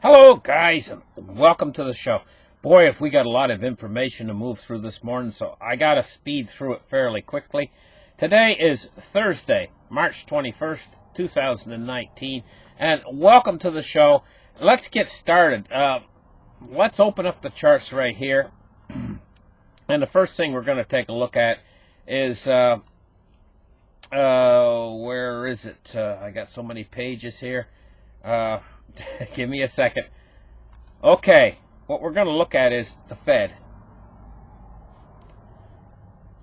Hello, guys, and welcome to the show. Boy, if we got a lot of information to move through this morning, so I got to speed through it fairly quickly. Today is Thursday, March 21st, 2019, and welcome to the show. Let's get started. Let's open up the charts right here. And the first thing we're going to take a look at is, where is it? I got so many pages here. Give me a second. Okay, what we're going to look at is the Fed.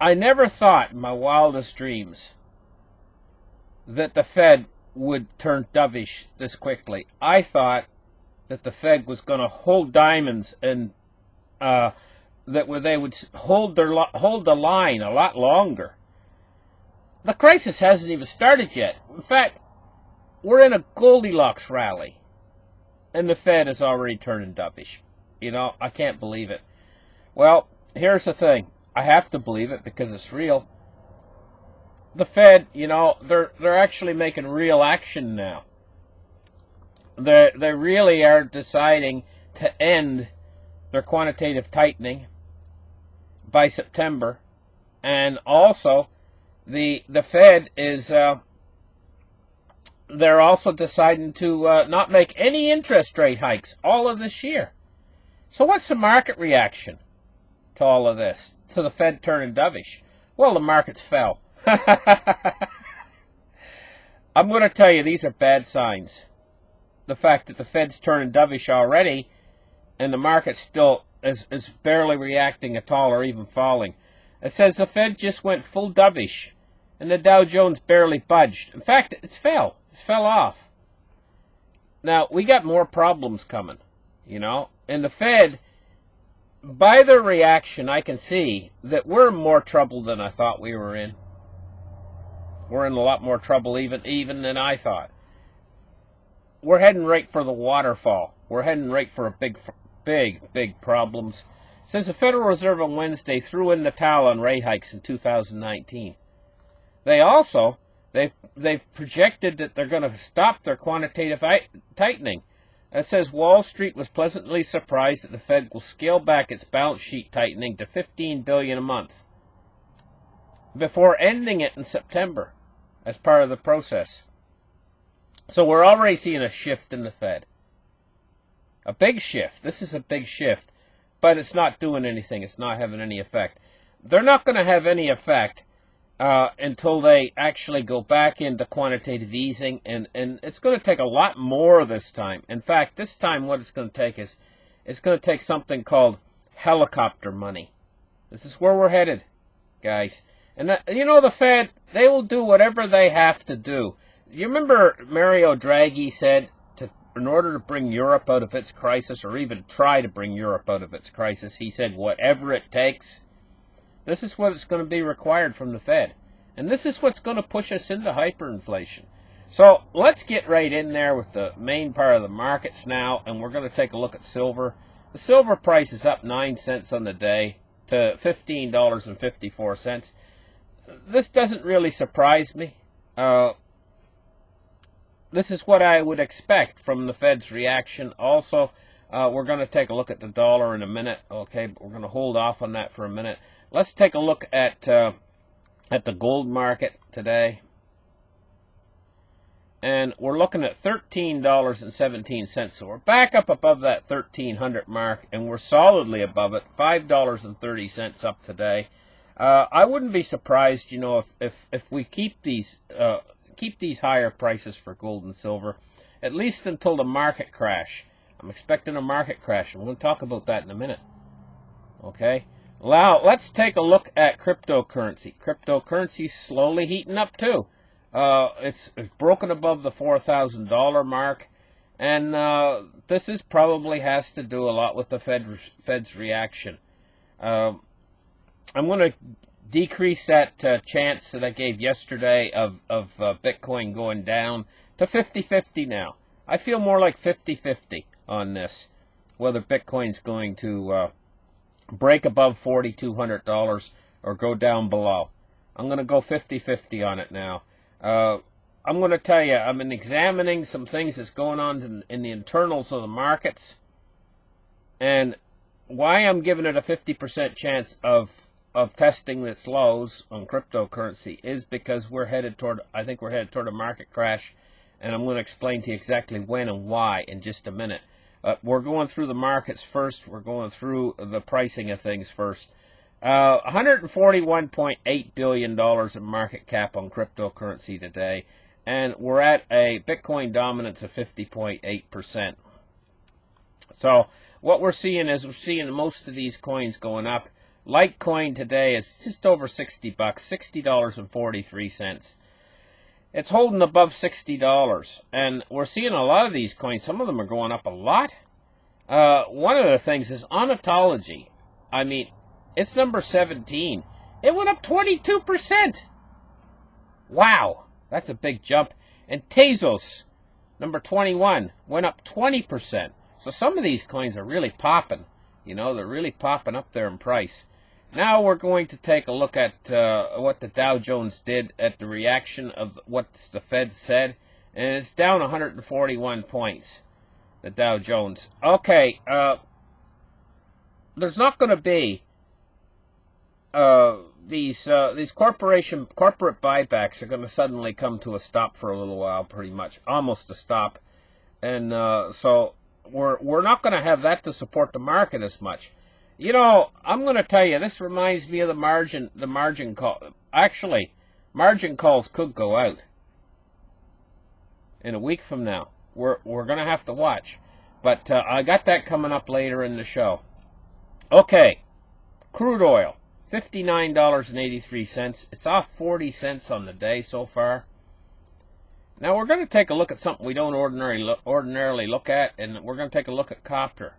I never thought in my wildest dreams that the Fed would turn dovish this quickly. I thought that the Fed was going to hold diamonds and that they would hold the line a lot longer. The crisis hasn't even started yet. In fact, we're in a Goldilocks rally. And the Fed is already turning dovish. You know, I can't believe it. Well, here's the thing. I have to believe it because it's real. The Fed, you know, they're actually making real action now. They really are deciding to end their quantitative tightening by September. And also, the Fed is... they're also deciding to not make any interest rate hikes all of this year. So what's the market reaction to all of this, to the Fed turning dovish? Well, the markets fell. I'm going to tell you, these are bad signs. The fact that the Fed's turning dovish already and the market still is barely reacting at all or even falling. It says the Fed just went full dovish and the Dow Jones barely budged. In fact, it fell. It fell off. Now, we got more problems coming, you know. And the Fed, by their reaction, I can see that we're in more trouble than I thought we were in. We're in a lot more trouble even than I thought. We're heading right for the waterfall. We're heading right for a big problems. It says the Federal Reserve on Wednesday threw in the towel on rate hikes in 2019. They've projected that they're going to stop their quantitative tightening. It says Wall Street was pleasantly surprised that the Fed will scale back its balance sheet tightening to $15 billion a month before ending it in September as part of the process. So we're already seeing a shift in the Fed. A big shift. This is a big shift, but it's not doing anything. It's not having any effect. They're not going to have any effect until they actually go back into quantitative easing, and it's going to take a lot more this time. In fact, this time what it's going to take is it's going to take something called helicopter money. This is where we're headed, guys. And you know, the Fed, they will do whatever they have to do. You remember Mario Draghi said in order to bring Europe out of its crisis, or even try to bring Europe out of its crisis, he said whatever it takes. This is what's going to be required from the Fed. And this is what's going to push us into hyperinflation. So let's get right in there with the main part of the markets now, and we're going to take a look at silver. The silver price is up 9 cents on the day to $15.54. This doesn't really surprise me. This is what I would expect from the Fed's reaction. Also, we're going to take a look at the dollar in a minute. Okay, but we're going to hold off on that for a minute. Let's take a look at the gold market today. And we're looking at $13.17. So we're back up above that 1,300 mark, and we're solidly above it. $5.30 up today. I wouldn't be surprised, you know, if we keep these higher prices for gold and silver, at least until the market crash. I'm expecting a market crash, and we'll talk about that in a minute. Okay. Now, let's take a look at cryptocurrency. Cryptocurrency's slowly heating up, too. It's broken above the $4,000 mark, and this is probably has to do a lot with the Fed's reaction. I'm going to decrease that chance that I gave yesterday of Bitcoin going down to 50-50 now. I feel more like 50-50 on this, whether Bitcoin's going to break above $4,200 or go down below. I'm going to go 50-50 on it now. I'm going to tell you, I've been examining some things that's going on in the internals of the markets, and why I'm giving it a 50% chance of testing its lows on cryptocurrency is because I think we're headed toward a market crash, and I'm going to explain to you exactly when and why in just a minute. We're going through the markets first. We're going through the pricing of things first. $141.8 billion in market cap on cryptocurrency today, and we're at a Bitcoin dominance of 50.8%. So what we're seeing is most of these coins going up. Litecoin today is just over $60, $60.43. It's holding above $60, and we're seeing a lot of these coins. Some of them are going up a lot. One of the things is Onatology. I mean, it's number 17. It went up 22%. Wow, that's a big jump. And Tezos, number 21, went up 20%. So some of these coins are really popping. You know, they're really popping up there in price. Now we're going to take a look at what the Dow Jones did at the reaction of what the Fed said. And it's down 141 points, the Dow Jones. Okay, there's not going to be these corporate buybacks are going to suddenly come to a stop for a little while, pretty much, almost a stop. And so we're not going to have that to support the market as much. You know, I'm going to tell you, this reminds me of the margin call. Actually, margin calls could go out in a week from now. We're going to have to watch. But I got that coming up later in the show. Okay, crude oil, $59.83. It's off 40 cents on the day so far. Now we're going to take a look at something we don't ordinarily look at, and we're going to take a look at copper.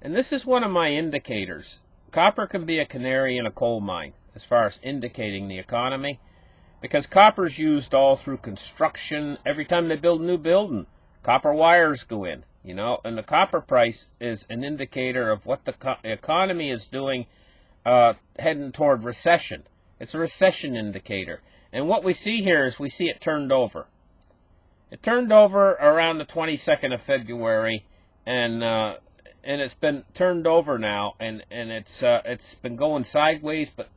And this is one of my indicators. Copper can be a canary in a coal mine as far as indicating the economy, because copper is used all through construction. Every time they build a new building, copper wires go in, you know, and the copper price is an indicator of what the economy is doing, heading toward recession. It's a recession indicator. And what we see here is we see it turned over. It turned over around the 22nd of February, and it's been turned over now, and it's been going sideways, but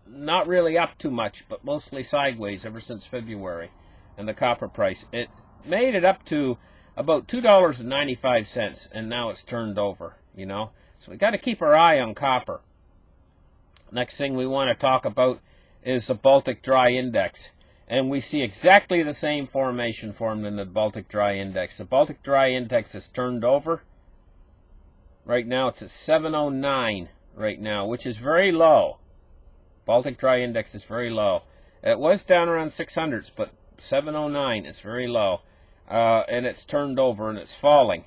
not really up too much, but mostly sideways ever since February. And the copper price, it made it up to about $2.95, and now it's turned over, you know. So we got to keep our eye on copper. Next thing we want to talk about is the Baltic Dry Index. And we see exactly the same formation formed in the Baltic Dry Index. The Baltic Dry Index is turned over. Right now it's at 709 right now, which is very low. Baltic Dry Index is very low. It was down around 600s, but 709 is very low. And it's turned over and it's falling.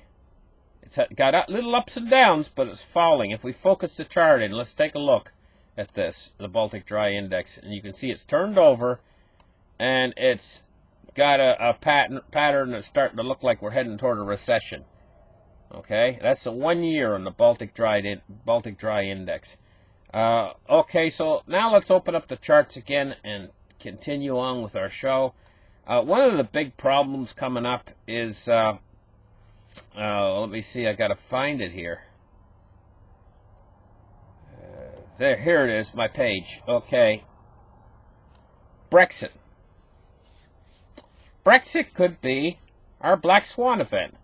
It's got little ups and downs, but it's falling. If we focus the chart in, let's take a look at this, the Baltic Dry Index. And you can see it's turned over, and it's got a pattern that's starting to look like we're heading toward a recession. Okay, that's the 1 year on the Baltic Dry Index. Okay, so now let's open up the charts again and continue on with our show. One of the big problems coming up is, let me see, I got to find it here. Here it is, my page. Okay, Brexit. Brexit could be our black swan event.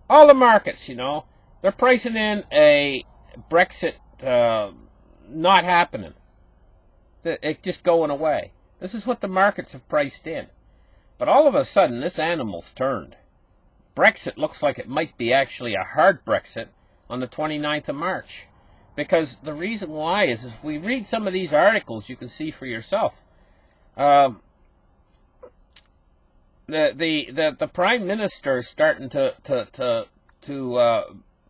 All the markets, you know, they're pricing in a Brexit not happening. It just going away. This is what the markets have priced in. But all of a sudden, this animal's turned. Brexit looks like it might be actually a hard Brexit on the 29th of March. Because the reason why is if we read some of these articles, you can see for yourself. The Prime Minister is starting to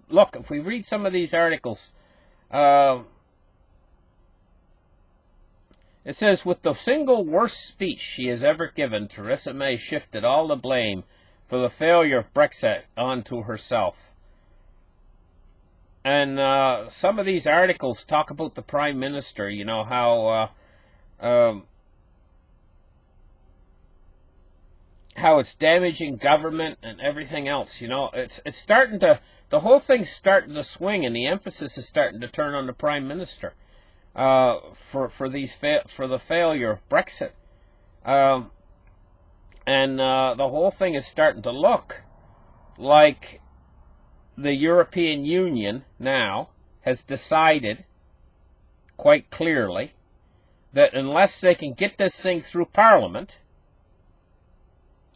look. If we read some of these articles, it says, with the single worst speech she has ever given, Theresa May shifted all the blame for the failure of Brexit onto herself. And some of these articles talk about the Prime Minister, you know, how how it's damaging government and everything else. You know, it's starting to, the whole thing's starting to swing, and the emphasis is starting to turn on the Prime Minister for the failure of Brexit, and the whole thing is starting to look like the European Union now has decided quite clearly that unless they can get this thing through Parliament,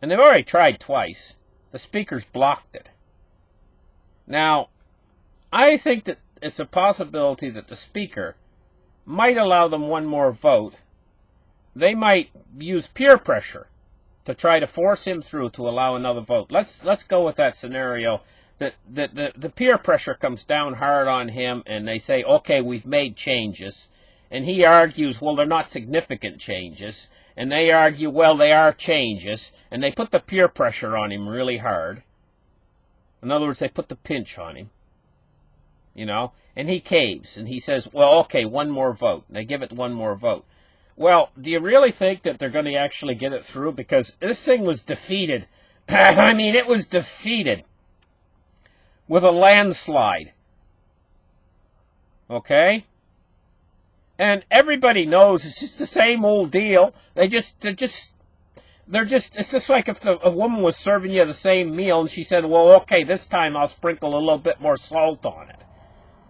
and they've already tried twice, the Speaker's blocked it. Now, I think that it's a possibility that the Speaker might allow them one more vote. They might use peer pressure to try to force him through to allow another vote. Let's go with that scenario, that the peer pressure comes down hard on him, and they say, okay, we've made changes. And he argues, well, they're not significant changes. And they argue, well, they are changes. And they put the peer pressure on him really hard. In other words, they put the pinch on him. You know, and he caves, and he says, well, okay, one more vote. And they give it one more vote. Well, do you really think that they're going to actually get it through? Because this thing was defeated. I mean, it was defeated with a landslide. Okay? And everybody knows it's just the same old deal. It's just like if a woman was serving you the same meal and she said, well, okay, this time I'll sprinkle a little bit more salt on it.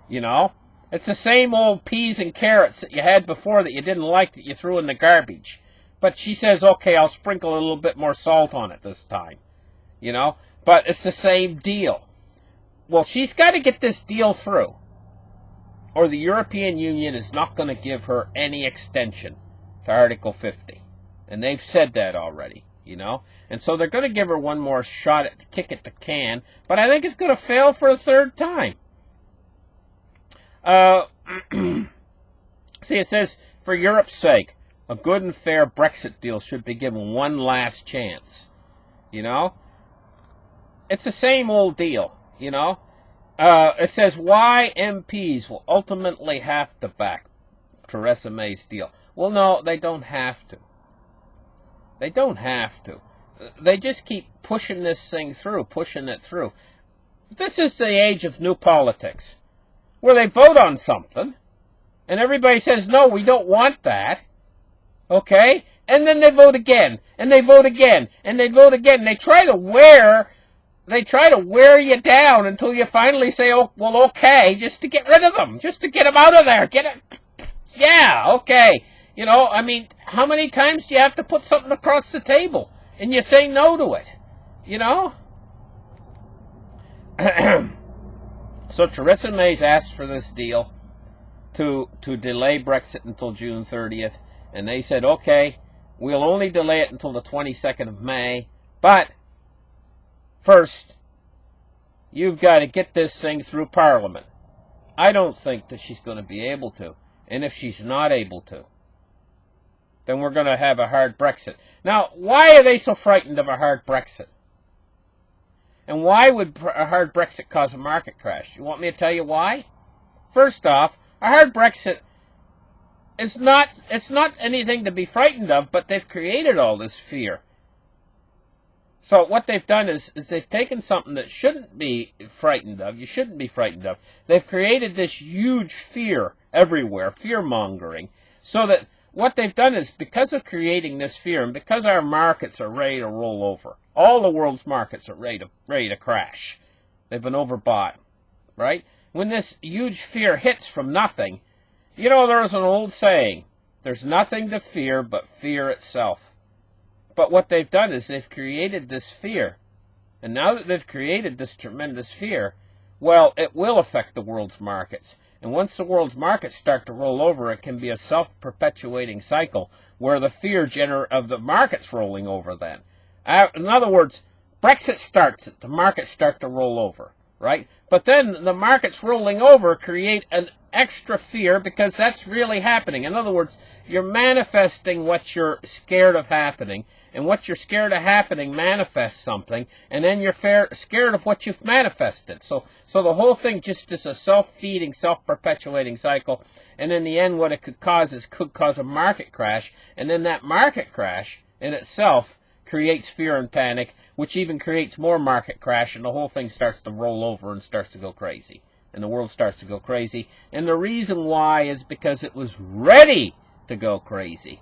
You know? It's the same old peas and carrots that you had before that you didn't like, that you threw in the garbage. But she says, okay, I'll sprinkle a little bit more salt on it this time. You know? But it's the same deal. Well, she's got to get this deal through, or the European Union is not going to give her any extension to Article 50. And they've said that already, you know? And so they're going to give her one more shot at kick at the can, but I think it's going to fail for a third time. See, it says, for Europe's sake, a good and fair Brexit deal should be given one last chance. You know? It's the same old deal, you know? It says why MPs will ultimately have to back Theresa May's deal. Well, no, they don't have to. They don't have to. They just keep pushing this thing through, pushing it through. This is the age of new politics, where they vote on something, and everybody says, no, we don't want that, okay? And then they vote again, and they vote again, and they vote again. They try to wear you down until you finally say, oh, well, okay, just to get rid of them, just to get them out of there. Get it? Yeah, okay. You know, I mean, how many times do you have to put something across the table and you say no to it? You know? So Theresa May's asked for this deal to delay Brexit until June 30th, and they said, okay, we'll only delay it until the 22nd of May, but first, you've got to get this thing through Parliament. I don't think that she's going to be able to, and if she's not able to, then we're going to have a hard Brexit. Now, why are they so frightened of a hard Brexit? And why would a hard Brexit cause a market crash? You want me to tell you why? First off, a hard Brexit is not anything to be frightened of, but they've created all this fear. So what they've done is they've taken something that shouldn't be frightened of, you shouldn't be frightened of. They've created this huge fear everywhere, fear-mongering, so that what they've done is, because of creating this fear, and because our markets are ready to roll over, all the world's markets are ready to crash. They've been overbought, right? When this huge fear hits from nothing, you know, there's an old saying, there's nothing to fear but fear itself. But what they've done is they've created this fear. And now that they've created this tremendous fear, well, it will affect the world's markets. And once the world's markets start to roll over, it can be a self-perpetuating cycle where the fear of the markets rolling over then. In other words, Brexit starts, the markets start to roll over, right? But then the markets rolling over create an extra fear because that's really happening. In other words, you're manifesting what you're scared of happening, and what you're scared of happening manifests something, and then you're scared of what you've manifested. So the whole thing just is a self-feeding, self-perpetuating cycle, and in the end what it could cause a market crash, and then that market crash in itself creates fear and panic, which even creates more market crash, and the whole thing starts to roll over and starts to go crazy. And the world starts to go crazy. And the reason why is because it was ready to go crazy.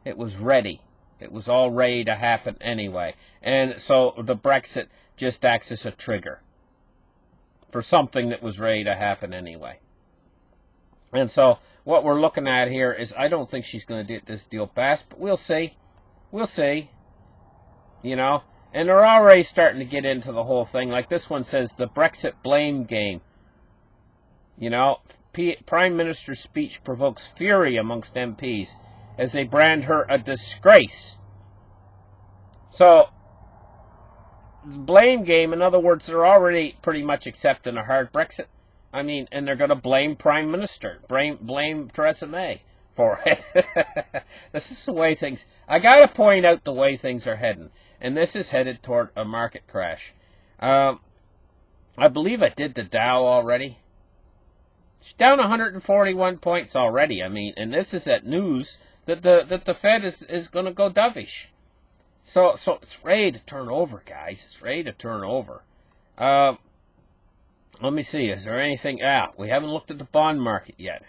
It was ready. It was all ready to happen anyway. And so the Brexit just acts as a trigger for something that was ready to happen anyway. And so what we're looking at here is, I don't think she's going to get this deal passed, but we'll see. We'll see. You know, and they're already starting to get into the whole thing. Like this one says, the Brexit blame game. You know, Prime Minister's speech provokes fury amongst MPs as they brand her a disgrace. So, the blame game, in other words, they're already pretty much accepting a hard Brexit. I mean, and they're going to blame Prime Minister, blame Theresa May for it. This is the way things, I got to point out the way things are heading. And this is headed toward a market crash. I believe I did the Dow already. It's down 141 points already. I mean, and this is at news that the Fed is going to go dovish. So it's ready to turn over, guys. It's ready to turn over. Let me see. Is there anything? We haven't looked at the bond market yet.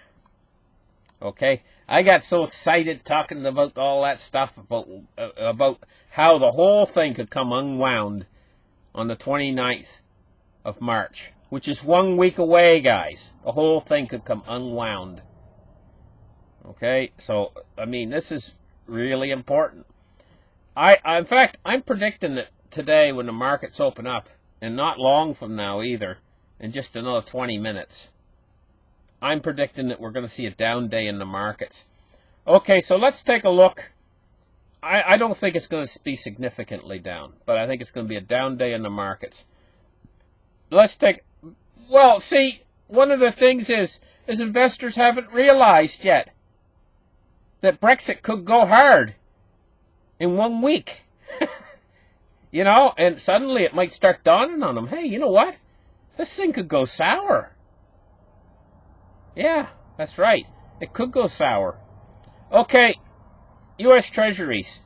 Okay, I got so excited talking about all that stuff about how the whole thing could come unwound on the 29th of March, which is 1 week away, guys. The whole thing could come unwound. Okay, so I mean, this is really important. In fact, I'm predicting that today, when the markets open up, and not long from now either, in just another 20 minutes, I'm predicting that we're going to see a down day in the markets. Okay, so let's take a look. I don't think it's going to be significantly down, but I think it's going to be a down day in the markets. Let's take... Well, see, one of the things is investors haven't realized yet that Brexit could go hard in 1 week. You know, and suddenly it might start dawning on them, hey, you know what? This thing could go sour. Yeah, that's right. It could go sour. Okay, U.S. Treasuries.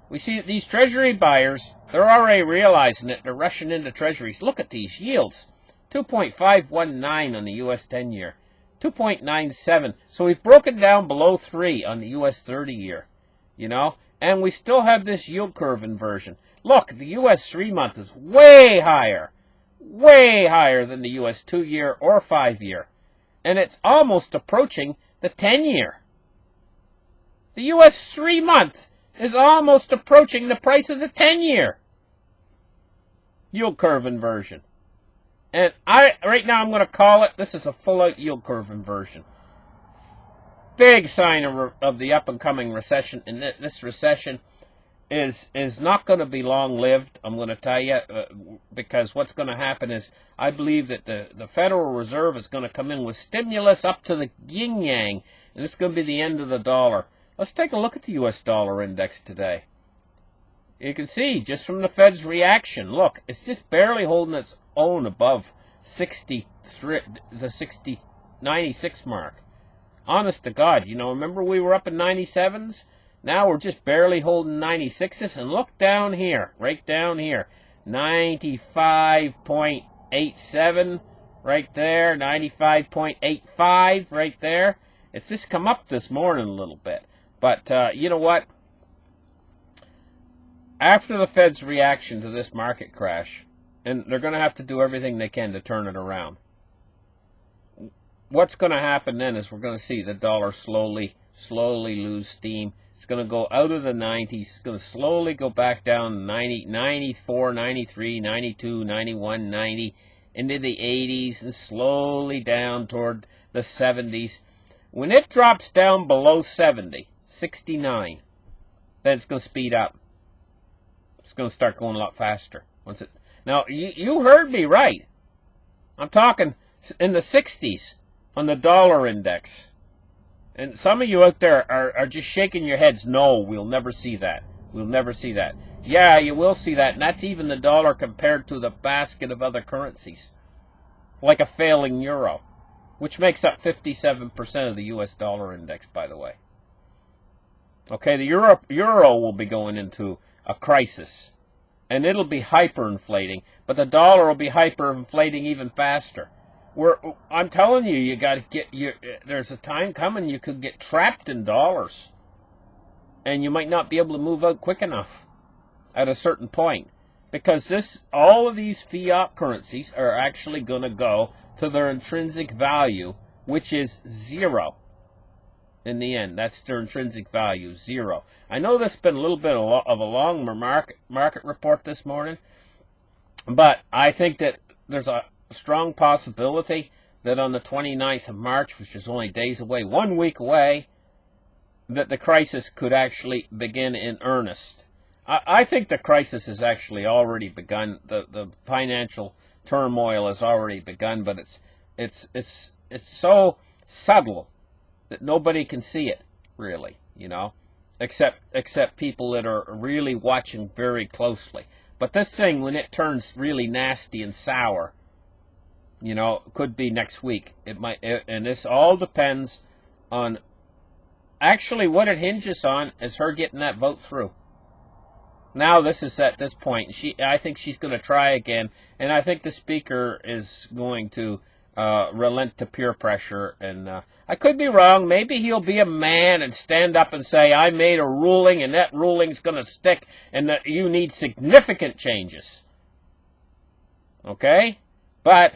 We see that these Treasury buyers, they're already realizing it. They're rushing into Treasuries. Look at these yields. 2.519 on the U.S. 10-year. 2.97. So we've broken down below 3 on the U.S. 30-year. You know? And we still have this yield curve inversion. Look, the U.S. 3-month is way higher than the U.S. 2-year or 5-year. And it's almost approaching the 10-year. The U.S. 3-month is almost approaching the price of the 10-year. Yield curve inversion. And right now I'm going to call it, this is a full-out yield curve inversion. Big sign of the up-and-coming recession. And this recession is not going to be long-lived, I'm going to tell you, because what's going to happen is, I believe that the Federal Reserve is going to come in with stimulus up to the yin-yang, and it's going to be the end of the dollar. Let's take a look at the U.S. dollar index today. You can see, just from the Fed's reaction, look, it's just barely holding its own above 96 mark. Honest to God, you know, remember we were up in 97s? Now we're just barely holding 96s, and look down here, right down here, 95.87 right there, 95.85 right there. It's just come up this morning a little bit. But you know what? After the Fed's reaction to this market crash, and they're going to have to do everything they can to turn it around, what's going to happen then is we're going to see the dollar slowly lose steam. It's going to go out of the 90s. It's going to slowly go back down to 90, 94, 93, 92, 91, 90, into the 80s, and slowly down toward the 70s. When it drops down below 70, 69, then it's going to speed up. It's going to start going a lot faster. Now, you heard me right. I'm talking in the 60s on the dollar index. And some of you out there are just shaking your heads. No, we'll never see that. We'll never see that. Yeah, you will see that. And that's even the dollar compared to the basket of other currencies. Like a failing euro. Which makes up 57% of the US dollar index, by the way. Okay, the euro will be going into a crisis, and it'll be hyperinflating, but the dollar will be hyperinflating even faster. I'm telling you, you got to there's a time coming you could get trapped in dollars, and you might not be able to move out quick enough at a certain point, because all of these fiat currencies are actually going to go to their intrinsic value, which is zero. In the end, that's their intrinsic value, zero. I know this has been a little bit of a long market report this morning, but I think that there's a strong possibility that on the 29th of March, which is only days away, 1 week away, that the crisis could actually begin in earnest. I think the crisis has actually already begun. The financial turmoil has already begun, but it's so subtle that nobody can see it, really, except people that are really watching very closely. But this thing, when it turns really nasty and sour, could be next week. It might, and this all depends on. Actually, what it hinges on is her getting that vote through. Now this is at this point. I think she's going to try again, and I think the speaker is going to relent to peer pressure. And I could be wrong. Maybe he'll be a man and stand up and say, "I made a ruling, and that ruling's going to stick, and that you need significant changes." Okay, but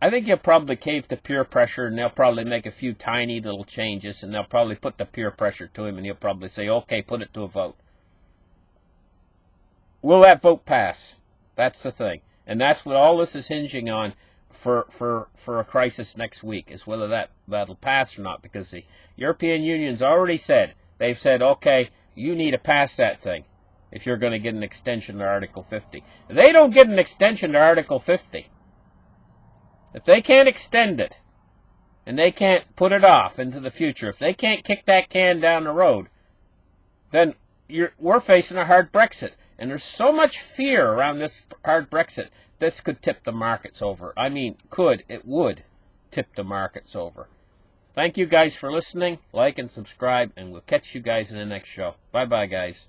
I think he'll probably cave to peer pressure, and they'll probably make a few tiny little changes, and they'll probably put the peer pressure to him, and he'll probably say, "Okay, put it to a vote." Will that vote pass? That's the thing. And that's what all this is hinging on for a crisis next week, is whether that'll pass or not, because the European Union's already said, they've said, okay, you need to pass that thing if you're going to get an extension to Article 50. If they don't get an extension to Article 50, if they can't extend it, and they can't put it off into the future, if they can't kick that can down the road, then we're facing a hard Brexit. And there's so much fear around this hard Brexit, this could tip the markets over. I mean, it would tip the markets over. Thank you guys for listening. Like and subscribe, and we'll catch you guys in the next show. Bye-bye, guys.